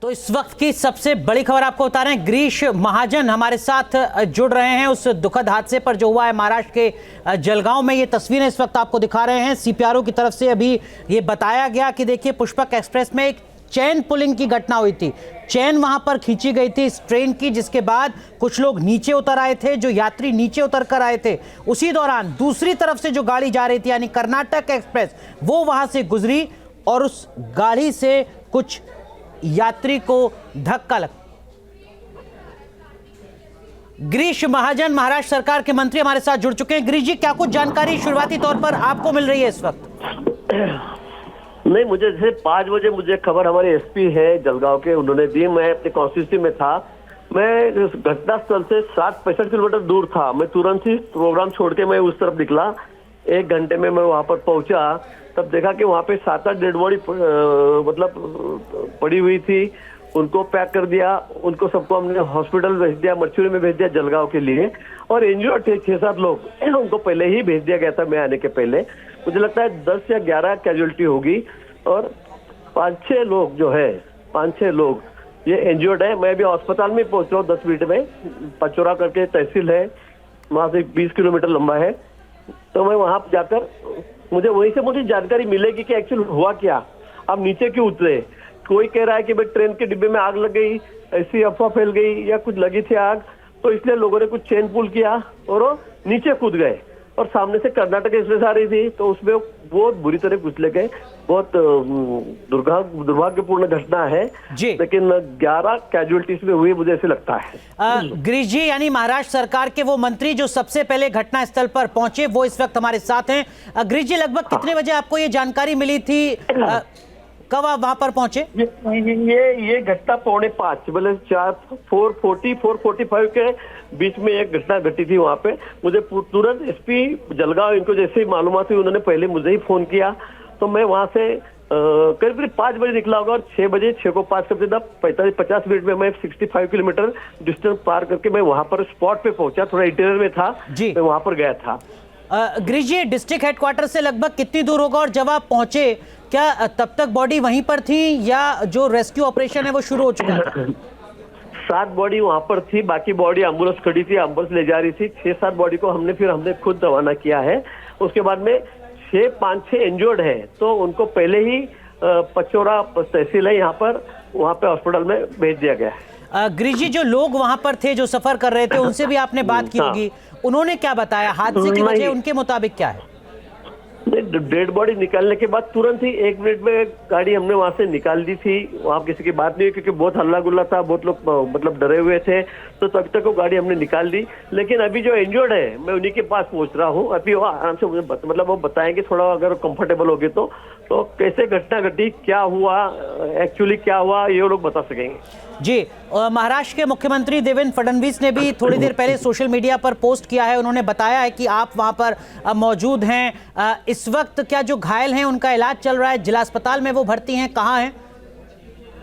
तो इस वक्त की सबसे बड़ी खबर आपको बता रहे हैं, गिरीश महाजन हमारे साथ जुड़ रहे हैं उस दुखद हादसे पर जो हुआ है महाराष्ट्र के जलगांव में। ये तस्वीरें इस वक्त आपको दिखा रहे हैं। सीपीआरओ की तरफ से अभी ये बताया गया कि देखिए पुष्पक एक्सप्रेस में एक चेन पुलिंग की घटना हुई थी। चेन वहां पर खींची गई थी इस ट्रेन की, जिसके बाद कुछ लोग नीचे उतर आए थे, जो यात्री नीचे उतर कर आए थे। उसी दौरान दूसरी तरफ से जो गाड़ी जा रही थी यानी कर्नाटक एक्सप्रेस, वो वहां से गुजरी और उस गाड़ी से कुछ यात्री को धक्का लगा। गिरीश महाजन महाराष्ट्र सरकार के मंत्री हमारे साथ जुड़ चुके हैं। गिरीश जी, क्या कुछ जानकारी शुरुआती तौर पर आपको मिल रही है इस वक्त? नहीं, मुझे जैसे 5 बजे मुझे खबर हमारे एसपी है जलगांव के, उन्होंने दी। मैं अपने कॉन्स्टिट्यूंसी में था। मैं घटनास्थल से 60-65 किलोमीटर दूर था। मैं तुरंत ही प्रोग्राम छोड़ के मैं उस तरफ निकला। 1 घंटे में मैं वहां पर पहुंचा, तब देखा कि वहां पे 7-8 डेड बॉडी मतलब पड़ी हुई थी। उनको पैक कर दिया, उनको सबको हमने हॉस्पिटल भेज दिया, मर्चुरी में भेज दिया जलगांव के लिए। और इंजर्ड थे 6-7 लोग, उनको पहले ही भेज दिया गया था मैं आने के पहले। मुझे लगता है 10 या 11 कैजुअलिटी होगी और 5-6 लोग जो है 5-6 लोग ये इंजर्ड है। मैं भी अस्पताल में पहुंच रहा हूँ 10 मिनट में। पचोरा करके तहसील है, वहां से 20 किलोमीटर लंबा है। तो मैं वहां जाकर मुझे वहीं से मुझे जानकारी मिलेगी कि एक्चुअली हुआ क्या। अब नीचे क्यों उतरे? कोई कह रहा है कि भाई ट्रेन के डिब्बे में आग लग गई, ऐसी अफवाह फैल गई या कुछ लगी थी आग, तो इसलिए लोगों ने कुछ चेन पुल किया और वो नीचे कूद गए। और सामने से कर्नाटक एक्सप्रेस आ रही थी तो उसमें बहुत बुरी तरह कुचले गए। बहुत दुर्भाग्यपूर्ण घटना है जी। लेकिन 11 कैजुअलिटीज में हुई, मुझे ऐसे लगता है। गिरीश जी, यानी महाराष्ट्र सरकार के वो मंत्री जो सबसे पहले घटनास्थल पर पहुंचे वो इस वक्त हमारे साथ हैं। गिरीश जी, लगभग कितने बजे आपको ये जानकारी मिली थी? कब आप वहां पर पहुंचे? ये घटना 4:45 मतलब 4:45 के बीच में एक घटना घटी थी वहां पे। मुझे तुरंत एसपी जलगांव, इनको जैसे ही मालूमात हुई उन्होंने पहले मुझे ही फोन किया। तो मैं वहां से करीब 5 बजे निकला होगा और 6 बजे 6 को 5 करते 45-50 मिनट में मैं 65 किलोमीटर डिस्टेंस पार करके मैं वहां पर स्पॉट पे पहुंचा। थोड़ा इंटीरियर में था, मैं वहां पर गया था। गिरीश जी, डिस्ट्रिक्ट हेडक्वार्टर से लगभग कितनी दूर होगा? और जब आप पहुंचे क्या तब तक बॉडी वहीं पर थी या जो रेस्क्यू ऑपरेशन है वो शुरू हो चुका था? 7 बॉडी वहां पर थी, बाकी बॉडी एम्बुलेंस खड़ी थी, एम्बुलेंस ले जा रही थी। 6-7 बॉडी को हमने खुद रवाना किया है। उसके बाद में 5-6 इंजर्ड है, तो उनको पहले ही पचोरा तहसील है यहाँ पर, वहाँ पे हॉस्पिटल में भेज दिया गया है। गिरीश जी, जो लोग वहां पर थे जो सफर कर रहे थे उनसे भी आपने बात की होगी, उन्होंने क्या बताया? हादसे की वजह उनके मुताबिक क्या है? डेड बॉडी निकालने के बाद तुरंत ही 1 मिनट में गाड़ी हमने वहां से निकाल दी थी। वहां किसी की बात नहीं हुई क्योंकि बहुत हल्ला गुल्ला था, बहुत लोग मतलब डरे हुए थे, तो तब तक वो गाड़ी हमने निकाल दी। लेकिन अभी जो इंजर्ड है मैं उन्हीं के पास पहुंच रहा हूँ। अभी वो आराम से मुझे मतलब वो बताएंगे थोड़ा, अगर कंफर्टेबल होगे तो कैसे घटना घटी, क्या हुआ, एक्चुअली क्या हुआ, ये लोग बता सकेंगे जी। महाराष्ट्र के मुख्यमंत्री देवेंद्र फडणवीस ने भी थोड़ी देर पहले सोशल मीडिया पर पोस्ट किया है। उन्होंने बताया है कि आप वहां पर मौजूद हैं। इस वक्त क्या जो घायल हैं उनका इलाज चल रहा है? जिला अस्पताल में वो भर्ती हैं? कहाँ हैं?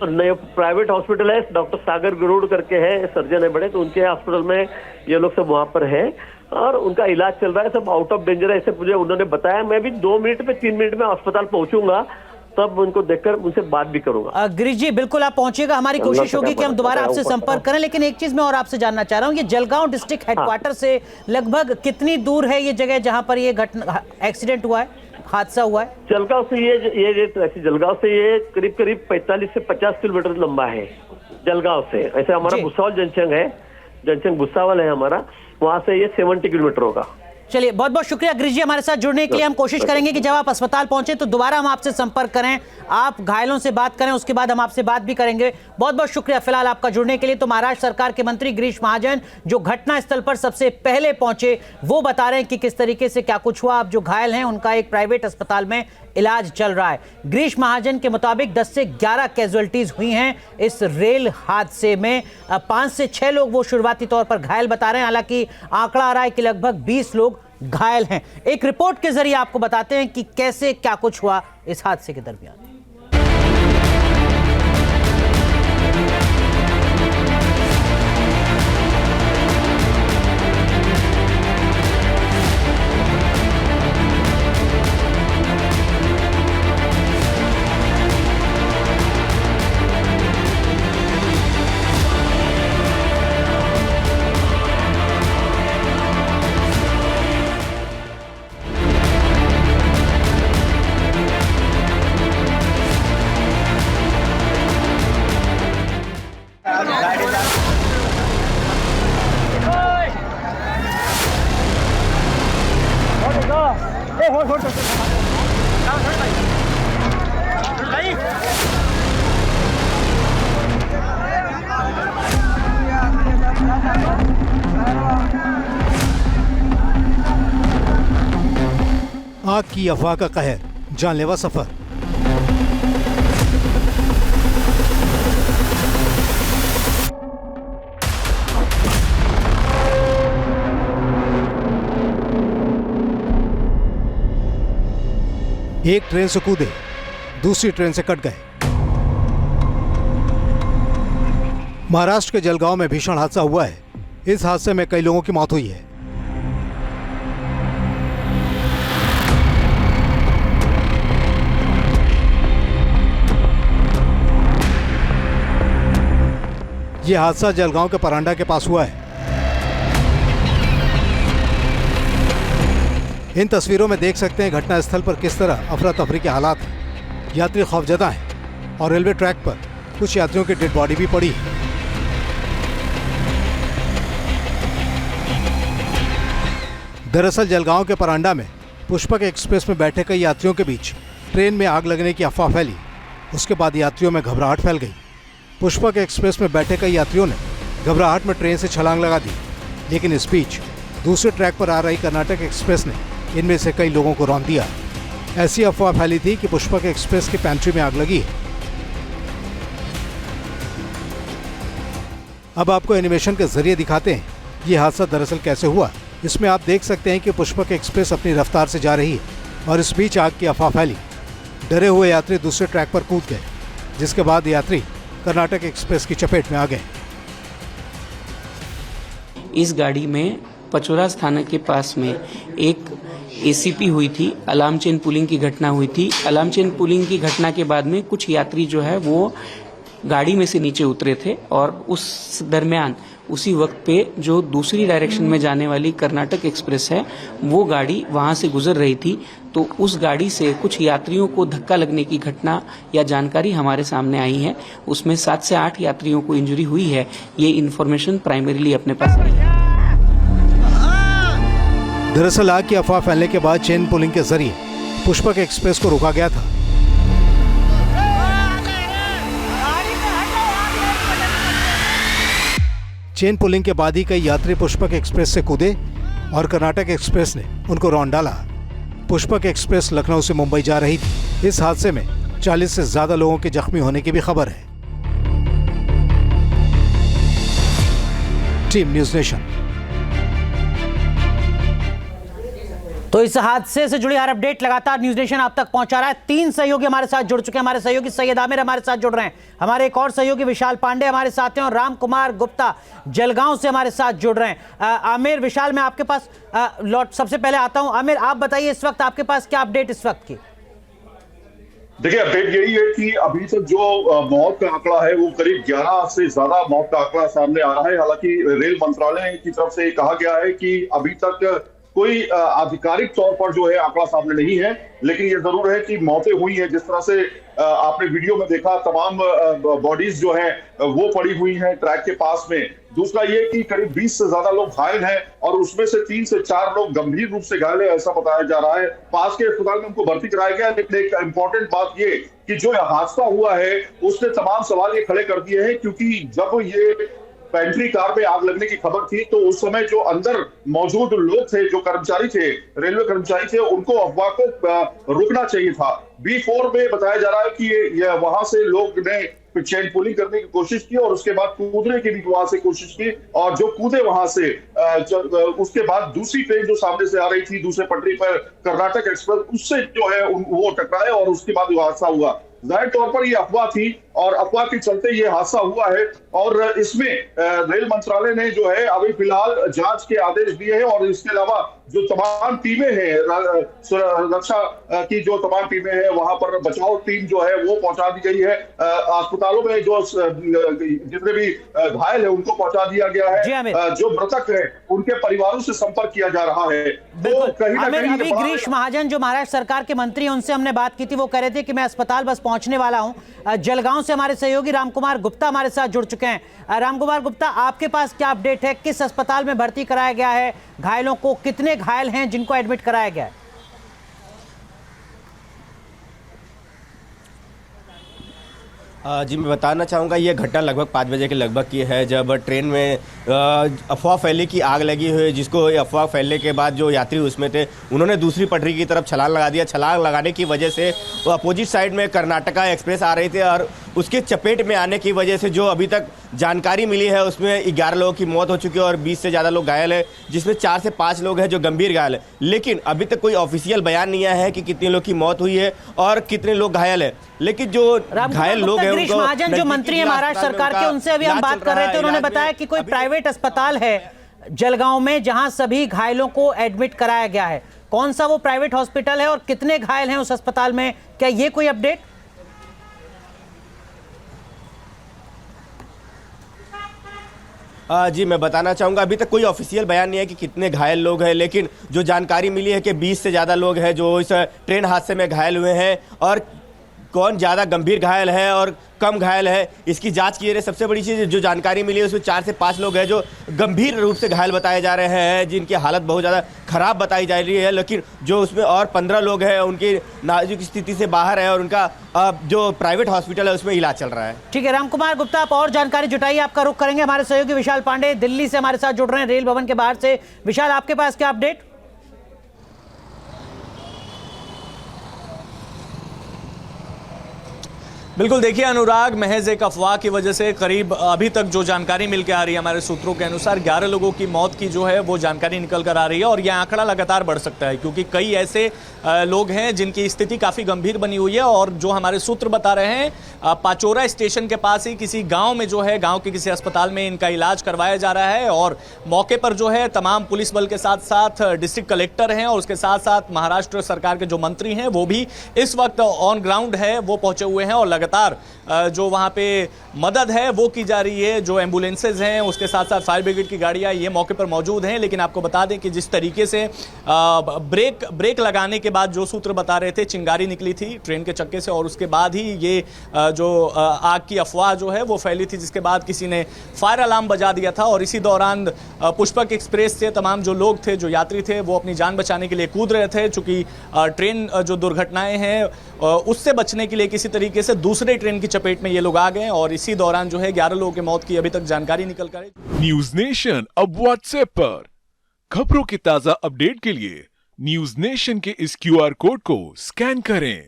नहीं, प्राइवेट हॉस्पिटल है, डॉक्टर सागर गरुड़ करके है, सर्जन है बड़े, तो उनके हॉस्पिटल में ये लोग सब वहां पर है और उनका इलाज चल रहा है। सब आउट ऑफ डेंजर है, ऐसे मुझे उन्होंने बताया। मैं भी 2 मिनट में 3 मिनट में अस्पताल पहुंचूंगा, तब उनको देखकर उनसे बात भी करूंगा। गिरीश जी, बिल्कुल आप पहुंचिएगा। हमारी कोशिश होगी कि हम दोबारा आपसे संपर्क करें। लेकिन एक चीज मैं और आपसे जानना चाह रहा हूँ, ये जलगांव डिस्ट्रिक्ट हेडक्वार्टर से लगभग कितनी दूर है ये जगह जहां पर ये घटना एक्सीडेंट हुआ है, हादसा हुआ है? जलगांव से ये जलगांव से ये करीब 45 से 50 किलोमीटर लंबा है जलगांव से। ऐसे हमारा भुसावल जंक्शन है, जंक्शन भुसावल है हमारा, वहां से ये 70 किलोमीटर होगा। चलिए, बहुत बहुत शुक्रिया गिरीश जी हमारे साथ जुड़ने के लिए। हम कोशिश करेंगे कि जब आप अस्पताल पहुंचे तो दोबारा हम आपसे संपर्क करें, आप घायलों से बात करें, उसके बाद हम आपसे बात भी करेंगे। बहुत बहुत शुक्रिया फिलहाल आपका जुड़ने के लिए। तो महाराष्ट्र सरकार के मंत्री गिरीश महाजन जो घटनास्थल पर सबसे पहले पहुंचे वो बता रहे हैं कि किस तरीके से क्या कुछ हुआ। अब जो घायल हैं उनका एक प्राइवेट अस्पताल में इलाज चल रहा है। गिरीश महाजन के मुताबिक 10 से 11 कैजुअलिटीज हुई हैं इस रेल हादसे में। 5 से 6 लोग वो शुरुआती तौर पर घायल बता रहे हैं, हालांकि आंकड़ा आ रहा है कि लगभग 20 लोग घायल हैं। एक रिपोर्ट के जरिए आपको बताते हैं कि कैसे क्या कुछ हुआ इस हादसे के दरमियान। आग की अफवाह का कहर, जानलेवा सफर। एक ट्रेन से कूदे, दूसरी ट्रेन से कट गए। महाराष्ट्र के जलगांव में भीषण हादसा हुआ है। इस हादसे में कई लोगों की मौत हुई है। यह हादसा जलगांव के परांडा के पास हुआ है। इन तस्वीरों में देख सकते हैं घटनास्थल पर किस तरह अफरा तफरी के हालात हैं। यात्री खौफजदा हैं और रेलवे ट्रैक पर कुछ यात्रियों की डेड बॉडी भी पड़ी है। दरअसल जलगांव के परांडा में पुष्पक एक्सप्रेस में बैठे कई यात्रियों के बीच ट्रेन में आग लगने की अफवाह फैली। उसके बाद यात्रियों में घबराहट फैल गई। पुष्पक एक्सप्रेस में बैठे कई यात्रियों ने घबराहट में ट्रेन से छलांग लगा दी, लेकिन इस बीच दूसरे ट्रैक पर आ रही कर्नाटक एक्सप्रेस ने इनमें से कई लोगों को रौंद दिया। ऐसी अफवाह फैली थी कि पुष्पक एक्सप्रेस की पैंट्री में आग लगी है। अब आपको एनिमेशन के जरिए दिखाते हैं ये हादसा दरअसल कैसे हुआ। इसमें आप देख सकते हैं कि पुष्पक एक्सप्रेस अपनी रफ्तार से जा रही है और इस बीच आग की अफवाह फैली। डरे हुए यात्री दूसरे ट्रैक पर कूद गए, जिसके बाद यात्री कर्नाटक एक्सप्रेस की चपेट में आ गए। इस गाड़ी में पचोरा स्थानक के पास में एक एसीपी हुई थी, अलार्म चेन पुलिंग की घटना हुई थी। अलार्म चेन पुलिंग की घटना के बाद में कुछ यात्री जो है वो गाड़ी में से नीचे उतरे थे और उस दरमियान उसी वक्त पे जो दूसरी डायरेक्शन में जाने वाली कर्नाटक एक्सप्रेस है वो गाड़ी वहां से गुजर रही थी। तो उस गाड़ी से कुछ यात्रियों को धक्का लगने की घटना या जानकारी हमारे सामने आई है। उसमें 7 से 8 यात्रियों को इंजरी हुई है। ये इन्फॉर्मेशन प्राइमरीली अपने पास आई है। दरअसल आग की अफवाह फैलने के बाद चेन पुलिंग के जरिए पुष्पक एक्सप्रेस को रोका गया था। चेन पुलिंग के बाद ही कई यात्री पुष्पक एक्सप्रेस से कूदे और कर्नाटक एक्सप्रेस ने उनको रौंद डाला। पुष्पक एक्सप्रेस लखनऊ से मुंबई जा रही थी। इस हादसे में 40 से ज्यादा लोगों के जख्मी होने की भी खबर है। Team news nation. तो इस हादसे से जुड़ी हर अपडेट लगातार न्यूज़ नेशन आप तक पहुंचा रहा है। 3 सहयोगी हमारे साथ जुड़ चुके हैं। हमारे सहयोगी सैयद आमिर हमारे साथ जुड़ रहे हैं। हमारे एक और सहयोगी विशाल पांडे हमारे साथ हैं और राम कुमार गुप्ता जलगांव से हमारे साथ जुड़ रहे हैं। आमिर, विशाल, मैं आपके पास सबसे पहले आता हूं। आमिर, आप बताइए इस वक्त आपके पास क्या अपडेट इस वक्त की? देखिए, अपडेट यही है कि अभी तक जो मौत का आंकड़ा है वो करीब 11 से ज्यादा मौत का आंकड़ा सामने आ रहा है। हालांकि रेल मंत्रालय की तरफ से कहा गया है कि अभी तक कोई आधिकारिक तौर पर जो है आंकड़ा सामने नहीं है, लेकिन ये जरूर है कि मौतें हुई हैं। जिस तरह से आपने वीडियो में देखा, तमाम बॉडीज जो हैं वो पड़ी हुई हैं ट्रैक के पास में। दूसरा ये कि करीब 20 से ज्यादा लोग घायल हैं और उसमें से 3 से 4 लोग गंभीर रूप से घायल है, ऐसा बताया जा रहा है। पास के अस्पताल में उनको भर्ती कराया गया। लेकिन एक इंपॉर्टेंट बात ये कि जो हादसा हुआ है उसने तमाम सवाल ये खड़े कर दिए हैं, क्योंकि जब ये पेंट्री कार में आग लगने की खबर थी तो उस समय जो अंदर मौजूद लोग थे, जो कर्मचारी थे, रेलवे कर्मचारी थे, उनको अफवाह को रुकना चाहिए था। B4 में बताया जा रहा है कि वहां से लोग ने चेन पुलिंग करने की कोशिश की और उसके बाद कूदने की भी वहां से कोशिश की, और जो कूदे वहां से उसके बाद दूसरी ट्रेन जो सामने से आ रही थी दूसरे पटरी पर, कर्नाटक एक्सप्रेस, उससे जो है वो टकराए और उसके बाद वो हादसा हुआ। जाहिर तौर पर ये अफवाह थी और अफवाह के चलते ये हादसा हुआ है। और इसमें रेल मंत्रालय ने जो है अभी फिलहाल जांच के आदेश दिए हैं और इसके अलावा जो तमाम टीमें हैं, रक्षा की जो तमाम टीमें हैं, वहां पर बचाव टीम जो है वो पहुंचा दी गई है। अस्पतालों में जो जितने भी घायल है उनको पहुंचा दिया गया है। जो मृतक है उनके परिवारों से संपर्क किया जा रहा है। तो कहीं ना कहीं अभी गिरीश महाजन जो महाराष्ट्र सरकार के मंत्री हैं उनसे हमने बात की थी, वो कह रहे थे कि मैं अस्पताल बस पहुंचने वाला हूं। जलगांव से हमारे सहयोगी रामकुमार गुप्ता हमारे साथ जुड़ चुके हैं। रामकुमार गुप्ता, आपके पास क्या अपडेट है? किस अस्पताल में भर्ती कराया गया है घायलों को? कितने घायल हैं जिनको एडमिट कराया गया है? जी मैं बताना चाहूँगा ये घटना लगभग 5 बजे के लगभग की है, जब ट्रेन में अफवाह फैली कि आग लगी हुई है, जिसको अफवाह फैलने के बाद जो यात्री उसमें थे उन्होंने दूसरी पटरी की तरफ छलांग लगा दिया। छलांग लगाने की वजह से वो अपोजिट साइड में कर्नाटका एक्सप्रेस आ रही थी और उसके चपेट में आने की वजह से जो अभी तक जानकारी मिली है उसमें 11 लोगों की मौत हो चुकी है और 20 से ज़्यादा लोग घायल है, जिसमें 4 से 5 लोग हैं जो गंभीर घायल है। लेकिन अभी तक कोई ऑफिशियल बयान नहीं आया है कि कितने लोग की मौत हुई है और कितने लोग घायल है। लेकिन जो घायल लोग हैं गिरीश महाजन जो मंत्री हैं महाराष्ट्र सरकार के, उनसे अभी हम बात कर रहे थे, उन्होंने बताया कि कोई प्राइवेट अस्पताल है जलगांव में जहां सभी घायलों को एडमिट कराया गया है। कौन सा वो प्राइवेट हॉस्पिटल है और कितने घायल हैं उस अस्पताल में, क्या ये कोई अपडेट? जी मैं बताना चाहूँगा अभी तक कोई ऑफिशियल बयान नहीं है कि कितने घायल लोग हैं, लेकिन जो जानकारी मिली है कि 20 से ज़्यादा लोग हैं जो इस ट्रेन हादसे में घायल हुए हैं और कौन ज़्यादा गंभीर घायल है और कम घायल है इसकी जांच की जा रही है। सबसे बड़ी चीज़ जो जानकारी मिली है उसमें 4 से 5 लोग हैं जो गंभीर रूप से घायल बताए जा रहे हैं, जिनकी हालत बहुत ज़्यादा खराब बताई जा रही है। लेकिन जो उसमें और 15 लोग हैं उनकी नाजुक स्थिति से बाहर है और उनका जो प्राइवेट हॉस्पिटल है उसमें इलाज चल रहा है। ठीक है राम कुमार गुप्ता, आप और जानकारी जुटाइए, आपका रुख करेंगे। हमारे सहयोगी विशाल पांडे दिल्ली से हमारे साथ जुड़ रहे हैं रेल भवन के बाहर से। विशाल, आपके पास क्या अपडेट? बिल्कुल, देखिए अनुराग, महज एक अफवाह की वजह से करीब अभी तक जो जानकारी मिल के आ रही है हमारे सूत्रों के अनुसार 11 लोगों की मौत की जो है वो जानकारी निकल कर आ रही है और यह आंकड़ा लगातार बढ़ सकता है क्योंकि कई ऐसे लोग हैं जिनकी स्थिति काफ़ी गंभीर बनी हुई है। और जो हमारे सूत्र बता रहे हैं पाचोरा स्टेशन के पास ही किसी गाँव में जो है गाँव के किसी अस्पताल में इनका इलाज करवाया जा रहा है और मौके पर जो है तमाम पुलिस बल के साथ साथ डिस्ट्रिक्ट कलेक्टर हैं और उसके साथ साथ महाराष्ट्र सरकार के जो मंत्री हैं वो भी इस वक्त ऑन ग्राउंड है, वो पहुंचे हुए हैं और लगातार जो वहां पे मदद है वो की जा रही है। जो एम्बुलेंसेज हैं उसके साथ साथ फायर ब्रिगेड की गाड़ियां ये मौके पर मौजूद हैं। लेकिन आपको बता दें कि जिस तरीके से ब्रेक लगाने के बाद जो सूत्र बता रहे थे चिंगारी निकली थी ट्रेन के चक्के से और उसके बाद ही ये जो आग की अफवाह जो है वो फैली थी, जिसके बाद किसी ने फायर अलार्म बजा दिया था और इसी दौरान पुष्पक एक्सप्रेस से तमाम जो लोग थे, जो यात्री थे, वो अपनी जान बचाने के लिए कूद रहे थे। चूंकि ट्रेन जो दुर्घटनाएं हैं उससे बचने के लिए किसी तरीके से दूसरे ट्रेन की चपेट में ये लोग आ गए और इसी दौरान जो है 11 लोगों की मौत की अभी तक जानकारी निकल कर। न्यूज नेशन अब व्हाट्सएप पर खबरों के ताजा अपडेट के लिए न्यूज नेशन के इस QR कोड को स्कैन करें।